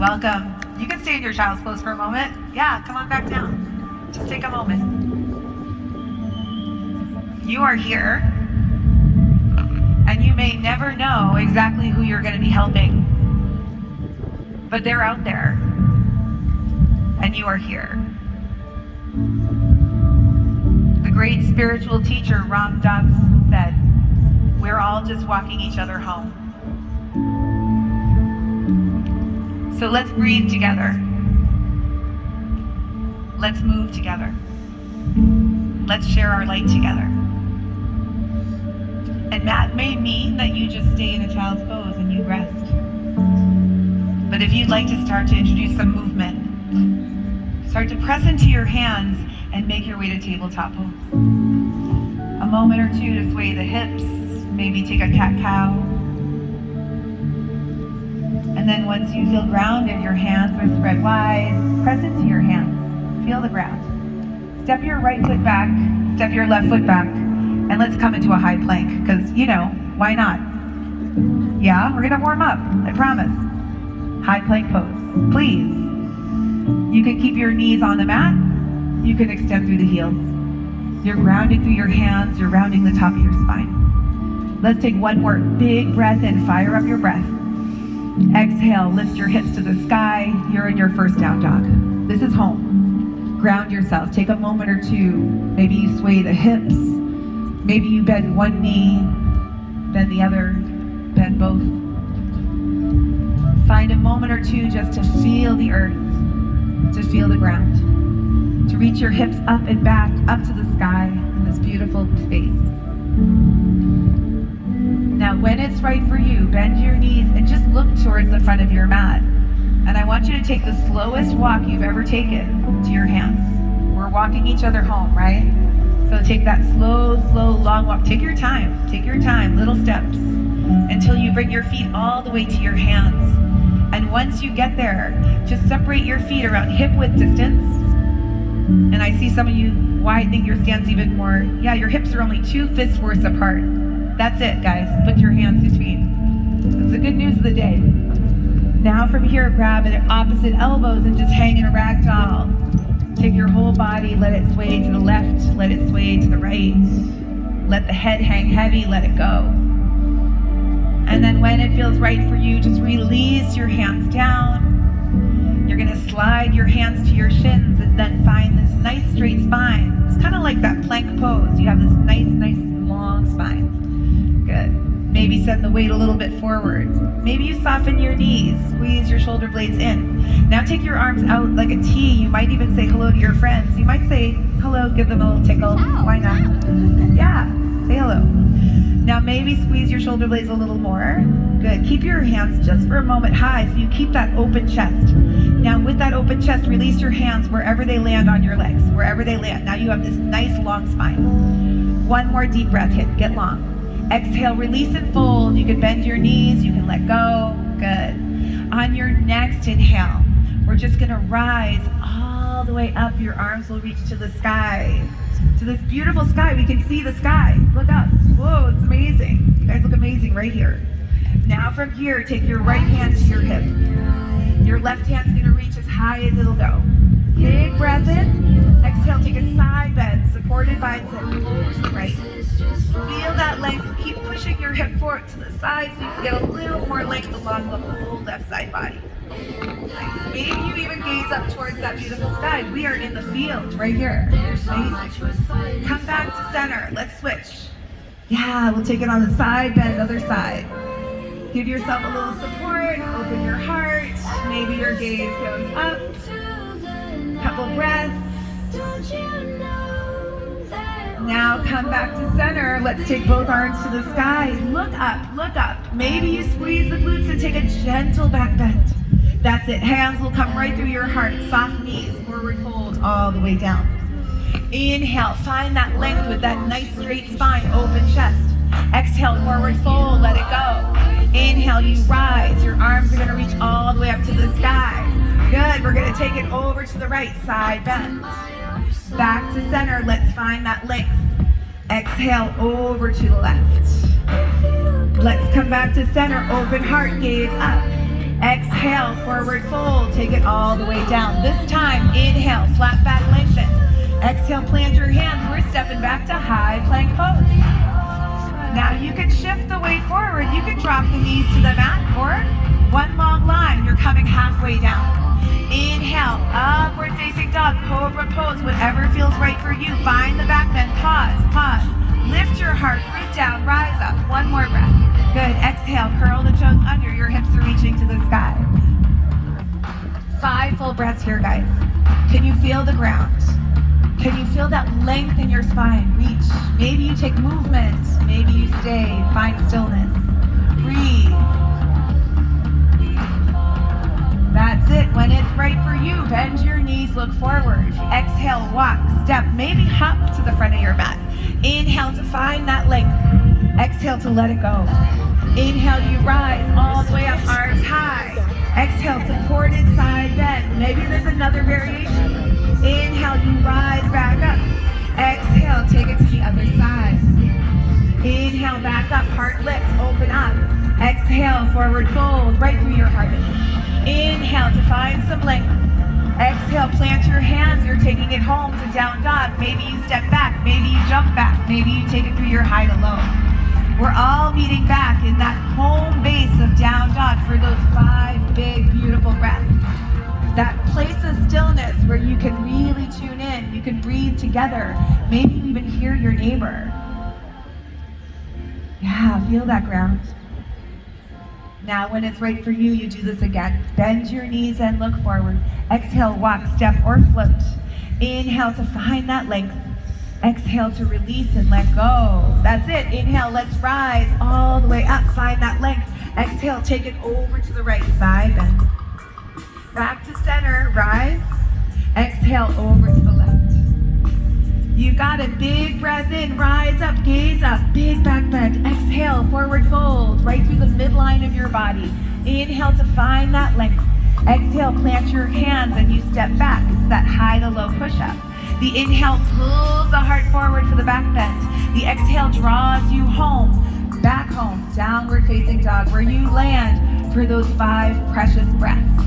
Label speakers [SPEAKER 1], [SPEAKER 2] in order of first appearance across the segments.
[SPEAKER 1] Welcome. You can stay in your child's pose for a moment. Yeah, come on back down. Just take a moment. You are here, and you may never know exactly who you're going to be helping, but they're out there, and you are here. The great spiritual teacher Ram Dass said, "We're all just walking each other home." So let's breathe together. Let's move together. Let's share our light together. And that may mean that you just stay in a child's pose and you rest. But if you'd like to start to introduce some movement, start to press into your hands and make your way to tabletop pose. A moment or two to sway the hips, maybe take a cat-cow. And then once you feel grounded, your hands are spread wide, press into your hands, feel the ground. Step your right foot back, step your left foot back, and let's come into a high plank, because, why not? Yeah, we're gonna warm up, I promise. High plank pose, please. You can keep your knees on the mat, you can extend through the heels. You're grounding through your hands, you're rounding the top of your spine. Let's take one more big breath in, fire up your breath. Exhale, lift your hips to the sky. You're in your first down dog. This is home. Ground yourself. Take a moment or two. Maybe you sway the hips. Maybe you bend one knee, bend the other, bend both. Find a moment or two just to feel the earth, to feel the ground, to reach your hips up and back, up to the sky in this beautiful space. Now, when it's right for you, bend your knees and just look towards the front of your mat. And I want you to take the slowest walk you've ever taken to your hands. We're walking each other home, right? So take that slow, long walk. Take your time, little steps, until you bring your feet all the way to your hands. And once you get there, just separate your feet around hip width distance. And I see some of you widening your stance even more. Yeah, your hips are only 2 fists worth apart. That's it, guys. Put your hands between. That's the good news of the day. Now from here, grab it at opposite elbows and just hang in a ragdoll. Take your whole body, let it sway to the left, let it sway to the right. Let the head hang heavy, let it go. And then when it feels right for you, just release your hands down. You're gonna slide your hands to your shins and then find this nice straight spine. It's kind of like that plank pose. You have this nice long spine. Good. Maybe send the weight a little bit forward. Maybe you soften your knees, squeeze your shoulder blades in. Now take your arms out like a T. You might even say hello to your friends. You might say hello, give them a little tickle. Why not? Yeah, say hello. Now maybe squeeze your shoulder blades a little more. Good. Keep your hands just for a moment high so you keep that open chest. Now with that open chest, release your hands wherever they land on your legs, wherever they land. Now you have this nice long spine. One more deep breath, get long. Exhale, release and fold. You can bend your knees, you can let go. Good. On your next inhale, we're just gonna rise all the way up. Your arms will reach to the sky, to this beautiful sky. We can see the sky. Look up. Whoa, it's amazing. You guys look amazing right here. Now from here, take your right hand to your hip. Your left hand's gonna reach as high as it'll go. Big breath in. Exhale, take a side bend, supported by the right. Feel that length. Keep pushing your hip forward to the side so you can get a little more length along the whole left side body. Nice. Maybe you even gaze up towards that beautiful sky. We are in the field right here. Amazing. Come back to center. Let's switch. Yeah, we'll take it on the side, bend other side. Give yourself a little support. Open your heart. Maybe your gaze goes up. Couple breaths. Now come back to center. Let's take both arms to the sky. Look up, look up. Maybe you squeeze the glutes and take a gentle back bend. That's it. Hands will come right through your heart. Soft knees, forward fold all the way down. Inhale, find that length with that nice straight spine, open chest. Exhale, forward fold, let it go. Inhale, you rise. Your arms are gonna reach all the way up to the sky. Good, we're gonna take it over to the right side, bend. Back to center, let's find that length. Exhale, over to the left. Let's come back to center, open heart, gaze up. Exhale, forward fold. Take it all the way down. This time, inhale, flat back lengthen. Exhale, plant your hands. We're stepping back to high plank pose. Now you can shift the weight forward. You can drop the knees to the mat or one long line. You're coming halfway down. Inhale, upward facing dog, cobra pose, whatever feels right for you. Find the back bend, pause, pause. Lift your heart, root down, rise up. One more breath. Good, exhale, curl the toes under, your hips are reaching to the sky. 5 full breaths here, guys. Can you feel the ground? Can you feel that length in your spine? Reach. Maybe you take movement. Maybe you stay. Find stillness. Breathe. That's it. When it's right for you, bend your knees, look forward. Exhale, walk, step, maybe hop to the front of your mat. Inhale to find that length. Exhale to let it go. Inhale, you rise all the way up, arms high. Exhale, supported side bend. Maybe there's another variation. Inhale, you rise back up. Exhale, take it to the other side. Inhale, back up, heart lifts, open up. Exhale, forward fold, right through your heart. Inhale to find some length. Exhale, plant your hands. You're taking it home to down dog. Maybe you step back, maybe you jump back, maybe you take it through your high to low. We're all meeting back in that home base of down dog for those 5 big, beautiful breaths. That place of stillness where you can really tune in, you can breathe together. Maybe you even hear your neighbor. Yeah, feel that ground. Now, when it's right for you, you do this again. Bend your knees and look forward. Exhale, walk, step, or float. Inhale to find that length. Exhale to release and let go. That's it. Inhale, let's rise all the way up. Find that length. Exhale, take it over to the right side. Bend. Back to center, rise. Exhale, over to the left. You got it. Big breath in, rise up, gaze up, big back bend. Exhale, forward fold, right through the midline of your body. Inhale to find that length. Exhale, plant your hands and you step back. It's that high to low push-up. The inhale pulls the heart forward for the back bend. The exhale draws you home, back home, downward facing dog, where you land for those 5 precious breaths.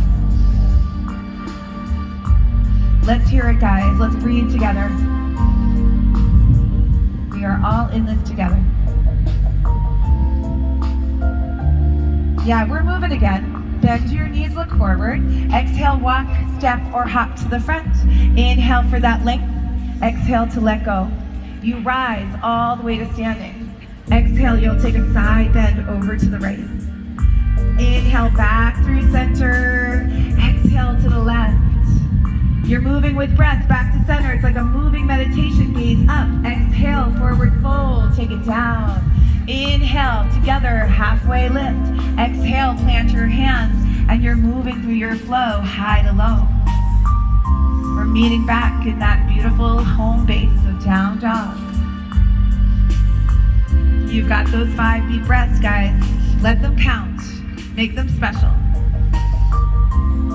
[SPEAKER 1] Let's hear it, guys. Let's breathe together. We are all in this together. Yeah, we're moving again. Bend your knees, look forward. Exhale, walk, step, or hop to the front. Inhale for that length. Exhale to let go. You rise all the way to standing. Exhale, you'll take a side bend over to the right. Inhale, back through center. Exhale to the left. You're moving with breath back to center. It's like a moving meditation. Gaze up. Exhale, forward fold. Take it down. Inhale, together, halfway lift. Exhale, plant your hands, and you're moving through your flow, high to low. We're meeting back in that beautiful home base of down dog. You've got those 5 deep breaths, guys. Let them count. Make them special.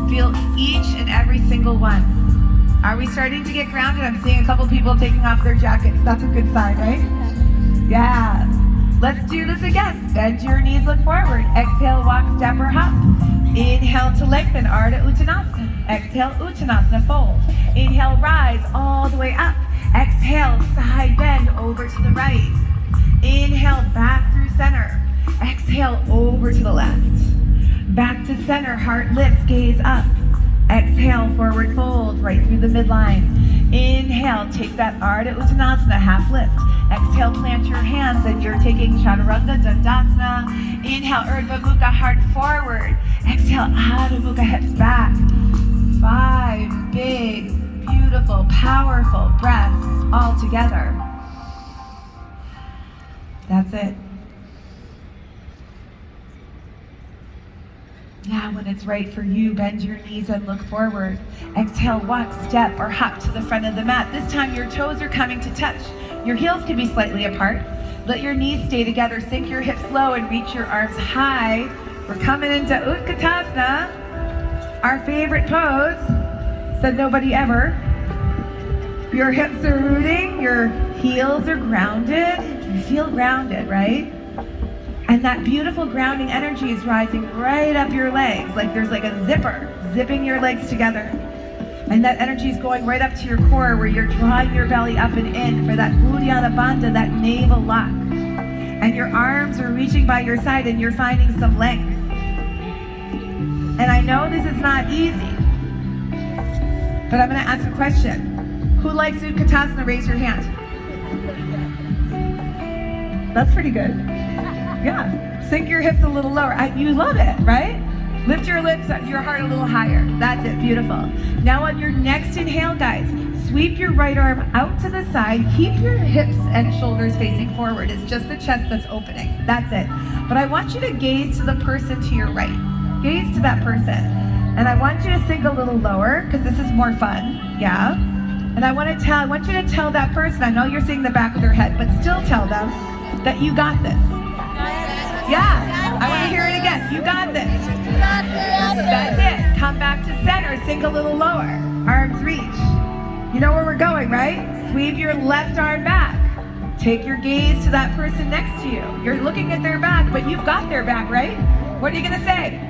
[SPEAKER 1] Feel each and every single one. Are we starting to get grounded? I'm seeing a couple people taking off their jackets. That's a good sign, right? Yeah. Let's do this again. Bend your knees, look forward. Exhale, walk, step, or hop. Inhale to lengthen, Ardha Uttanasana. Exhale, Uttanasana, fold. Inhale, rise all the way up. Exhale, side bend over to the right. Inhale, back through center. Exhale, over to the left. Back to center, heart lifts, gaze up. Exhale, forward fold, right through the midline. Inhale, take that Ardha Uttanasana, half lift. Exhale, plant your hands, and you're taking Chaturanga Dandasana. Inhale, Urdhva Mukha, heart forward. Exhale, Adho Mukha, hips back. 5 big, beautiful, powerful breaths all together. That's it. Now, when it's right for you, bend your knees and look forward. Exhale, walk, step, or hop to the front of the mat. This time, your toes are coming to touch. Your heels can be slightly apart. Let your knees stay together. Sink your hips low and reach your arms high. We're coming into Utkatasana, our favorite pose. Said nobody ever. Your hips are rooting. Your heels are grounded. You feel grounded, right? And And that beautiful grounding energy is rising right up your legs, like there's like a zipper, zipping your legs together. And that energy is going right up to your core where you're drawing your belly up and in for that Uddiyana Bandha, that navel lock. And your arms are reaching by your side and you're finding some length. And I know this is not easy, but I'm going to ask a question. Who likes Utkatasana? Raise your hand. That's pretty good. Yeah. Sink your hips a little lower. You love it, right? Lift your lips, your heart a little higher. That's it. Beautiful. Now on your next inhale, guys, sweep your right arm out to the side. Keep your hips and shoulders facing forward. It's just the chest that's opening. That's it. But I want you to gaze to the person to your right. Gaze to that person. And I want you to sink a little lower because this is more fun. Yeah. And I want you to tell that person, I know you're seeing the back of their head, but still tell them that you got this. Yeah. I want to hear it again. You got this. That's it. Come back to center. Sink a little lower. Arms reach. You know where we're going, right? Sweep your left arm back. Take your gaze to that person next to you. You're looking at their back, but you've got their back, right? What are you going to say?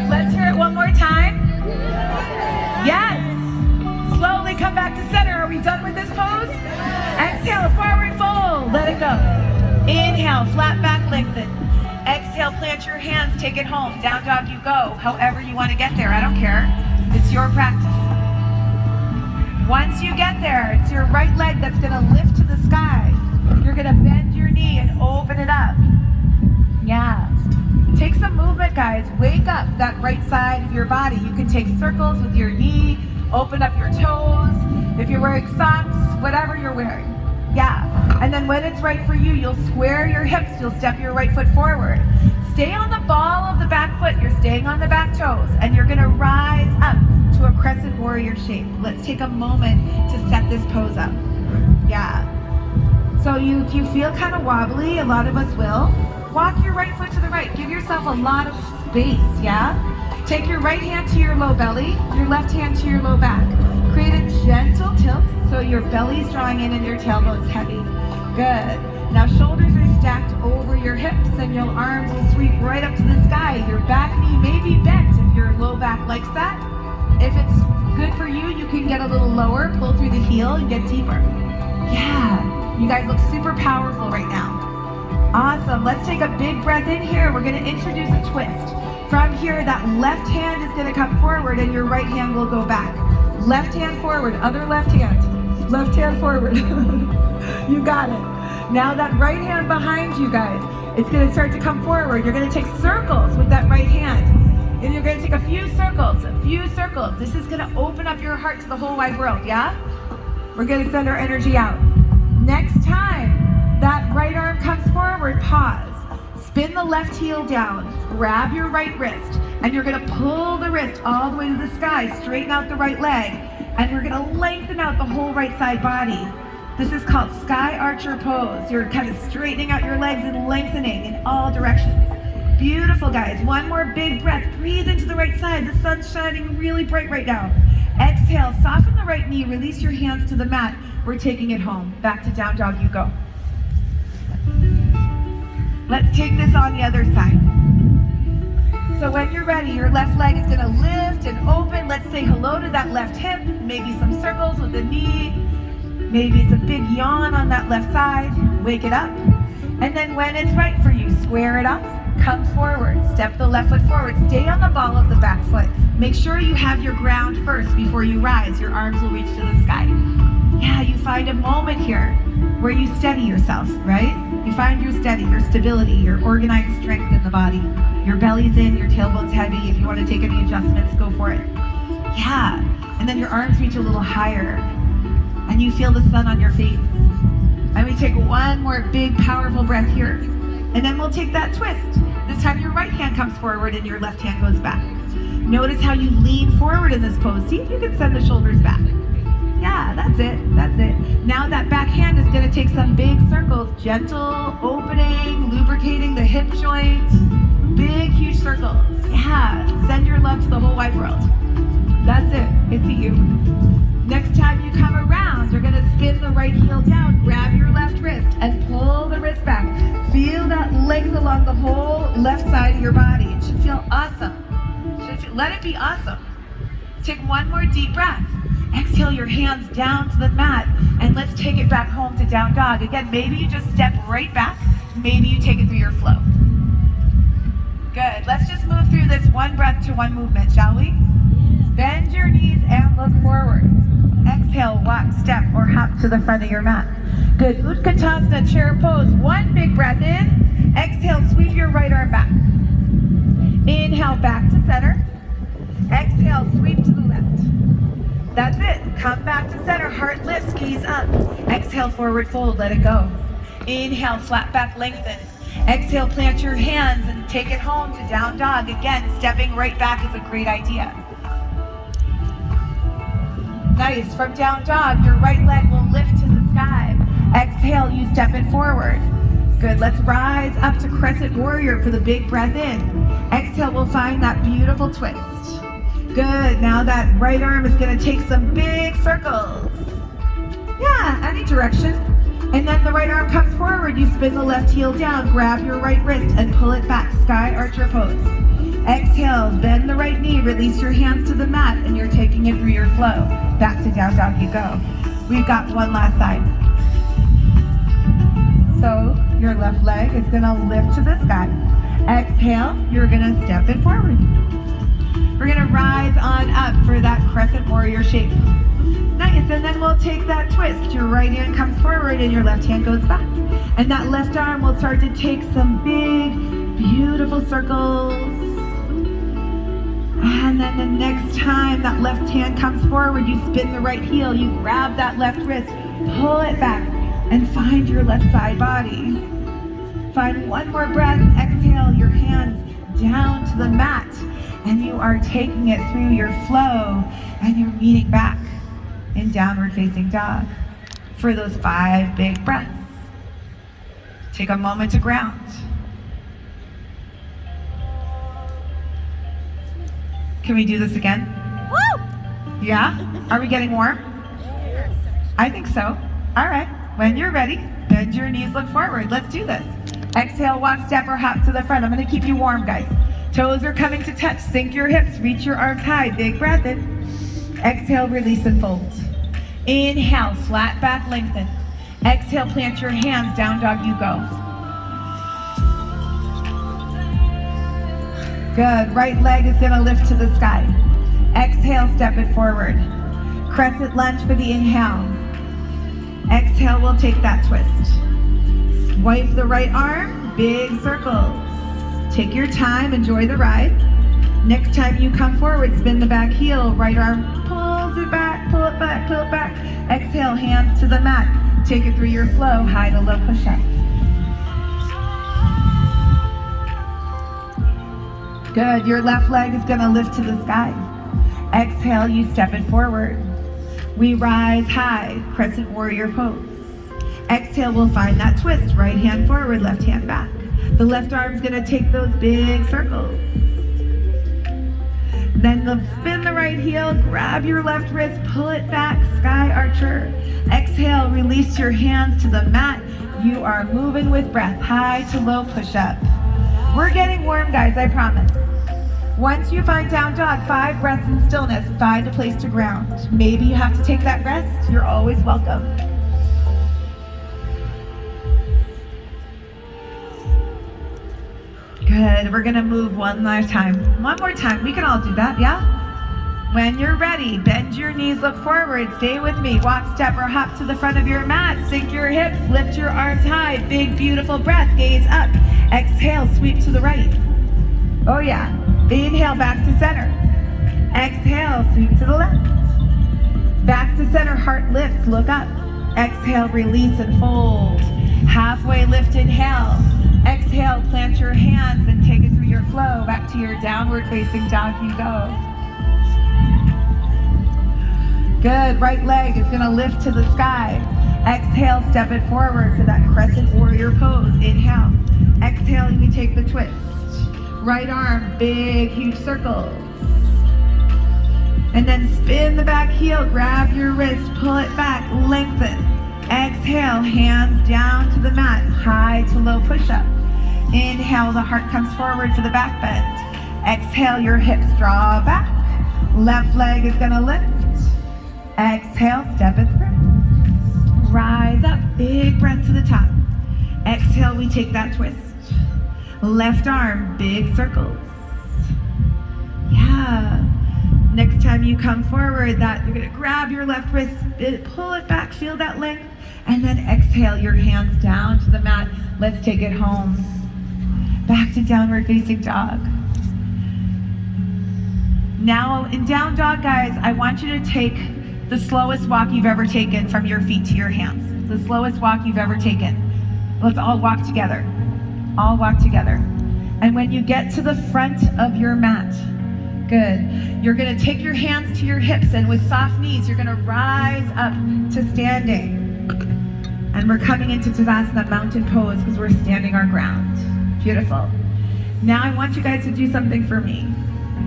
[SPEAKER 1] Let's hear it one more time. Yes. Slowly come back to center. Are we done with this pose? Exhale, forward fold. Let it go. Inhale, flat back, lengthen. Exhale, plant your hands, take it home. Down dog you go. However you want to get there, I don't care. It's your practice. Once you get there, it's your right leg that's going to lift to the sky. You're going to bend your knee and open it up. Yeah. Take some movement, guys. Wake up that right side of your body. You can take circles with your knee, open up your toes. If you're wearing socks, whatever you're wearing. Yeah. And then when it's right for you, you'll square your hips. You'll step your right foot forward. Stay on the ball of the back foot. You're staying on the back toes. And you're going to rise up to a crescent warrior shape. Let's take a moment to set this pose up. Yeah. So you feel kind of wobbly. A lot of us will. Walk your right foot to the right. Give yourself a lot of space, yeah? Take your right hand to your low belly, your left hand to your low back. Create a gentle tilt so your belly's drawing in and your tailbone's heavy. Good. Now shoulders are stacked over your hips and your arms will sweep right up to the sky. Your back knee may be bent if your low back likes that. If it's good for you, you can get a little lower, pull through the heel and get deeper. Yeah, you guys look super powerful right now. Awesome. Let's take a big breath in here. We're going to introduce a twist. From here, that left hand is going to come forward and your right hand will go back. Left hand forward, other left hand. Left hand forward. You got it. Now that right hand behind you guys, it's going to start to come forward. You're going to take circles with that right hand. And you're going to take a few circles, This is going to open up your heart to the whole wide world, yeah? We're going to send our energy out. Next time that right arm comes forward, pause. Spin the left heel down. Grab your right wrist. And you're going to pull the wrist all the way to the sky. Straighten out the right leg. And we're going to lengthen out the whole right side body. This is called Sky Archer pose. You're kind of straightening out your legs and lengthening in all directions. Beautiful, guys. One more big breath. Breathe into the right side. The sun's shining really bright right now. Exhale. Soften the right knee. Release your hands to the mat. We're taking it home. Back to down dog you go. Let's take this on the other side. So when you're ready, your left leg is going to lift and open. Let's say hello to that left hip. Maybe some circles with the knee. Maybe it's a big yawn on that left side. Wake it up. And then when it's right for you, square it up. Come forward. Step the left foot forward. Stay on the ball of the back foot. Make sure you have your ground first before you rise. Your arms will reach to the sky. Yeah, you find a moment here where you steady yourself, right? You find your steady, your stability, your organized strength in the body. Your belly's in, your tailbone's heavy. If you want to take any adjustments, go for it. Yeah, and then your arms reach a little higher and you feel the sun on your face. And we take one more big, powerful breath here. And then we'll take that twist. This time your right hand comes forward and your left hand goes back. Notice how you lean forward in this pose. See if you can send the shoulders back. Yeah, that's it. Now that back hand is going to take some big circles. Gentle opening, lubricating the hip joint. Big, huge circles. Yeah, send your love to the whole wide world. That's it. It's you. Next time you come around, you're going to spin the right heel down, grab your left wrist, and pull the wrist back. Feel that leg Exhale, awesome. Let it be awesome. Take one more deep breath. Exhale your hands down to the mat, and let's take it back home to down dog. Again, maybe you just step right back. Maybe you take it through your flow. Good. Let's just move through this one breath to one movement, shall we? Bend your knees and look forward. Exhale, walk, step, or hop to the front of your mat. Good. Utkatasana, chair pose. One big breath in. Exhale, sweep your right arm back. Inhale, back to center. Exhale, sweep to the left. That's it. Come back to center. Heart lifts, gaze up. Exhale, forward fold. Let it go. Inhale, flat back, lengthen. Exhale, plant your hands and take it home to down dog. Again, stepping right back is a great idea. Nice. From down dog, your right leg will lift to the sky. Exhale, you step it forward. Good. Let's rise up to crescent warrior for the big breath in. Exhale, we'll find that beautiful twist. Good. Now that right arm is going to take some big circles. Yeah, any direction. And then the right arm comes forward. You spin the left heel down, grab your right wrist and pull it back. Sky archer pose. Exhale, bend the right knee, release your hands to the mat, and you're taking it through your flow. Back to down dog you go. We've got one last side. So your left leg is gonna lift to the sky. Exhale, you're gonna step it forward. We're gonna rise on up for that crescent warrior shape. Nice, and then we'll take that twist. Your right hand comes forward and your left hand goes back. And that left arm will start to take some big, beautiful circles. And then the next time that left hand comes forward, you spin the right heel, you grab that left wrist, pull it back, and find your left side body. Find one more breath, exhale your hands down to the mat, and you are taking it through your flow, and you're meeting back in downward facing dog for those 5 big breaths. Take a moment to ground. Can we do this again? Woo! Yeah? Are we getting warm?
[SPEAKER 2] Yes.
[SPEAKER 1] I think so. All right. When you're ready, bend your knees, look forward. Let's do this. Exhale, walk, step, or hop to the front. I'm going to keep you warm, guys. Toes are coming to touch. Sink your hips. Reach your arms high. Big breath in. Exhale, release and fold. Inhale, flat back, lengthen. Exhale, plant your hands. Down dog you go. Good. Right leg is going to lift to the sky. Exhale, step it forward. Crescent lunge for the inhale. Exhale, we'll take that twist. Swipe the right arm, big circles. Take your time, enjoy the ride. Next time you come forward, spin the back heel. Right arm pulls it back, pull it back, pull it back. Exhale, hands to the mat. Take it through your flow, high to low push-up. Good. Your left leg is going to lift to the sky. Exhale, you step it forward. We rise high, crescent warrior pose. Exhale, we'll find that twist. Right hand forward, left hand back. The left arm's going to take those big circles. Then spin the right heel, grab your left wrist, pull it back, sky archer. Exhale, release your hands to the mat. You are moving with breath, high to low push-up. We're getting warm, guys, I promise. Once you find down dog, 5 breaths in stillness, find a place to ground. Maybe you have to take that rest. You're always welcome. Good. We're going to move one last time. One more time. We can all do that, yeah? When you're ready, bend your knees, look forward. Stay with me. Walk, step, or hop to the front of your mat. Sink your hips, lift your arms high. Big, beautiful breath. Gaze up. Exhale, sweep to the right. Oh, yeah. Inhale, back to center. Exhale, sweep to the left. Back to center, heart lifts, look up. Exhale, release and fold. Halfway lift, inhale. Exhale, plant your hands and take it through your flow. Back to your downward facing dog you go. Good, right leg is gonna lift to the sky. Exhale, step it forward to that crescent warrior pose. Inhale. Exhale, you take the twist. Right arm, big, huge circles. And then spin the back heel, grab your wrist, pull it back, lengthen. Exhale, hands down to the mat, high to low push-up. Inhale, the heart comes forward for the back bend. Exhale, your hips draw back. Left leg is gonna lift. Exhale, step it through. Rise up, big breath to the top. Exhale, we take that twist. Left arm, big circles. Yeah. Next time you come forward, you're gonna grab your left wrist, pull it back, feel that length, and then exhale your hands down to the mat. Let's take it home. Back to downward facing dog. Now in down dog, guys, I want you to take the slowest walk you've ever taken from your feet to your hands. The slowest walk you've ever taken. Let's all walk together. All walk together. And when you get to the front of your mat, good. You're gonna take your hands to your hips, and with soft knees, you're gonna rise up to standing. And we're coming into Tadasana, mountain pose, because we're standing our ground. Beautiful. Now I want you guys to do something for me.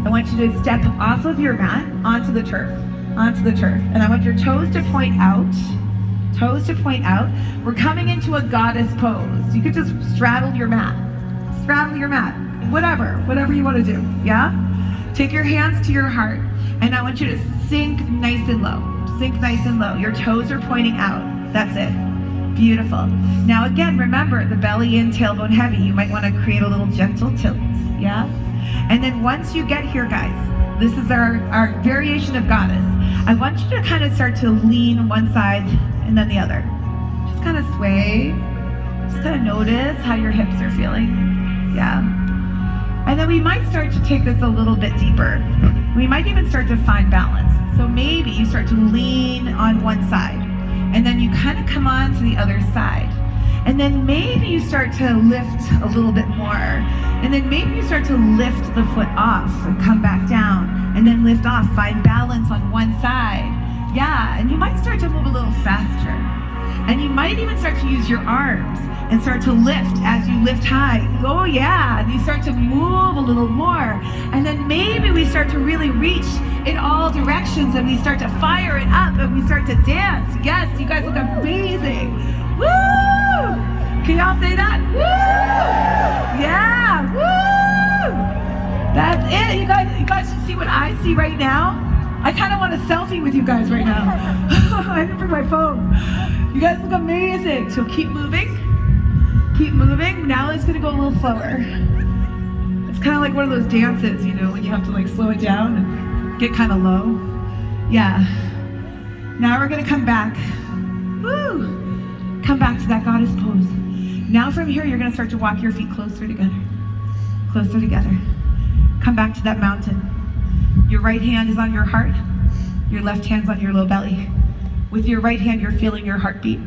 [SPEAKER 1] I want you to step off of your mat onto the turf. And I want your toes to point out. Toes to point out. We're coming into a goddess pose. You could just straddle your mat. Straddle your mat. Whatever you want to do. Yeah? Take your hands to your heart, and I want you to sink nice and low. Sink nice and low. Your toes are pointing out. That's it. Beautiful. Now again, remember, the belly in, tailbone heavy. You might want to create a little gentle tilt. Yeah? And then once you get here, guys, this is our variation of goddess. I want you to kind of start to lean one side and then the other. Just kind of sway. Just kind of notice how your hips are feeling. Yeah. And then we might start to take this a little bit deeper. We might even start to find balance. So maybe you start to lean on one side, and then you kind of come on to the other side. And then maybe you start to lift a little bit more. And then maybe you start to lift the foot off and come back down, and then lift off, find balance on one side. Yeah, and you might start to move a little faster. And you might even start to use your arms and start to lift as you lift high. Oh yeah, and you start to move a little more. And then maybe we start to really reach in all directions, and we start to fire it up, and we start to dance. Yes, you guys look amazing. Woo! Can y'all say that? Woo! Yeah, woo! That's it. You guys should see what I see right now. I kind of want a selfie with you guys right now. I didn't bring my phone. You guys look amazing. So keep moving. Keep moving. Now it's gonna go a little slower. It's kind of like one of those dances, you know, when you have to like slow it down and get kind of low. Yeah. Now we're gonna come back. Woo! Come back to that goddess pose. Now from here, you're gonna start to walk your feet closer together. Closer together. Come back to that mountain. Your right hand is on your heart. Your left hand's on your low belly. With your right hand, you're feeling your heartbeat.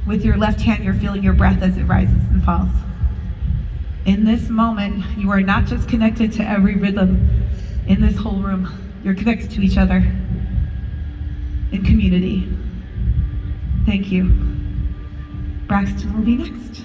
[SPEAKER 1] With your left hand, you're feeling your breath as it rises and falls. In this moment, you are not just connected to every rhythm in this whole room. You're connected to each other in community. Thank you. Braxton will be next.